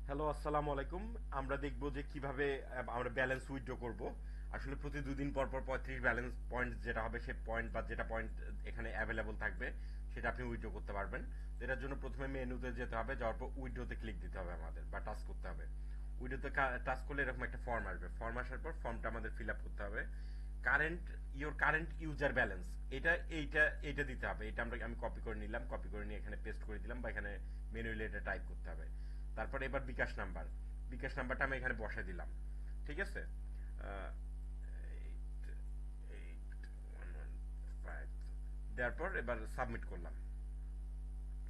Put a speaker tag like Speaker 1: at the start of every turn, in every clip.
Speaker 1: Hello, আসসালামু আলাইকুম। আমরা দেখব যে কিভাবে আমরা ব্যালেন্স উইথড্র করব। আসলে প্রতি দুদিন পর পর 35 ব্যালেন্স পয়েন্ট যেটা হবে সে পয়েন্ট বা যেটা পয়েন্ট এখানে অ্যাভেলেবল থাকবে সেটা আপনি উইথড্র করতে পারবেন। তো এটার জন্য প্রথমে মেনুতে যেতে হবে, যাওয়ার পর উইথড্রোতে ক্লিক দিতে হবে আমাদের বা টাচ করতে হবে। উইথড্রোতে টাচ করলে এরকম একটা ফর্ম আসবে। ফর্ম আসার পর ফর্মটা আমাদের ফিল আপ করতে হবে। কারেন্ট কারেন্ট ইউজার ব্যালেন্স, এইটা দিতে হবে। এটা আমি কপি করে নিলাম, কপি করে নিয়ে এখানে পেস্ট করে দিলাম বা এখানে ম্যানুয়ালি এটা টাইপ করতে হবে। তারপর এবার বিকাশ নাম্বারটা আমি এখানে বসে দিলাম। ঠিক আছে। দেওয়ার পর এবার সাবমিট করলাম।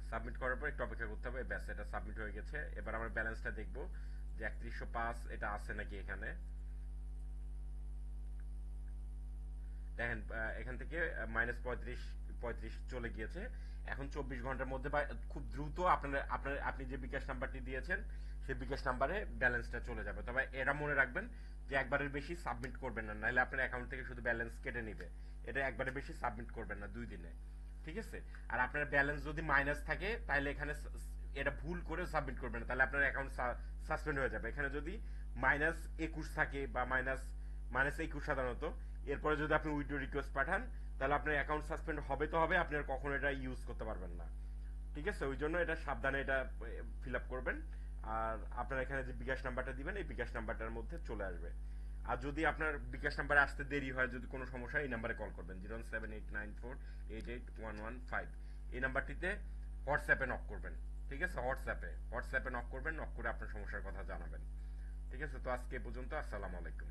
Speaker 1: সাবমিট করার পর একটু অপেক্ষা করতে হবে। ব্যাস, এটা সাবমিট হয়ে গেছে। এবার আমরা ব্যালেন্সটা দেখবো যে 3105 এটা আছে নাকি এখানে। দেখেন, এখান থেকে -35 35 চলে গিয়েছে। এখন 24 ঘন্টার মধ্যে বা খুব দ্রুত আপনি যে বিকাশ নাম্বারটি দিয়েছেন সেই বিকাশ নাম্বারে ব্যালেন্সটা চলে যাবে। তবে এরা মনে রাখবেন যে একবারের বেশি সাবমিট করবেন না, নাহলে আপনার অ্যাকাউন্ট থেকে শুধু ব্যালেন্স কেটে নিবে। এটা একবারের বেশি সাবমিট করবেন না 2 দিনে। ঠিক আছে। আর আপনার ব্যালেন্স যদি মাইনাস থাকে তাহলে এখানে এটা ভুল করে সাবমিট করবেন না, তাহলে আপনার অ্যাকাউন্ট সাসপেন্ড হয়ে যাবে। এখানে যদি -21 থাকে বা -21 সাধারণত, এরপরে যদি আপনি উইথড্র রিকোয়েস্ট পাঠান তাহলে আপনার অ্যাকাউন্ট সাসপেন্ড হবে তো হবে, আপনি আর কখনো এটা ইউজ করতে পারবেন না। ঠিক আছে। ওই জন্য এটা সাবধানে এটা ফিল আপ করবেন। আর আপনার এখানে যে বিকাশ নাম্বারটা দিবেন এই বিকাশ নাম্বারটার মধ্যে চলে আসবে। আর যদি আপনার বিকাশ নাম্বারে আসতে দেরি হয়, যদি কোনো সমস্যা হয়, এই নাম্বারে কল করবেন 07894881115। এই নাম্বারটিতে হোয়াটসঅ্যাপে নক করবেন। ঠিক আছে। হোয়াটসঅ্যাপে নক করবেন, নক করে আপনার সমস্যার কথা জানাবেন। ঠিক আছে। তো আজকে এ পর্যন্ত। আসসালামু আলাইকুম।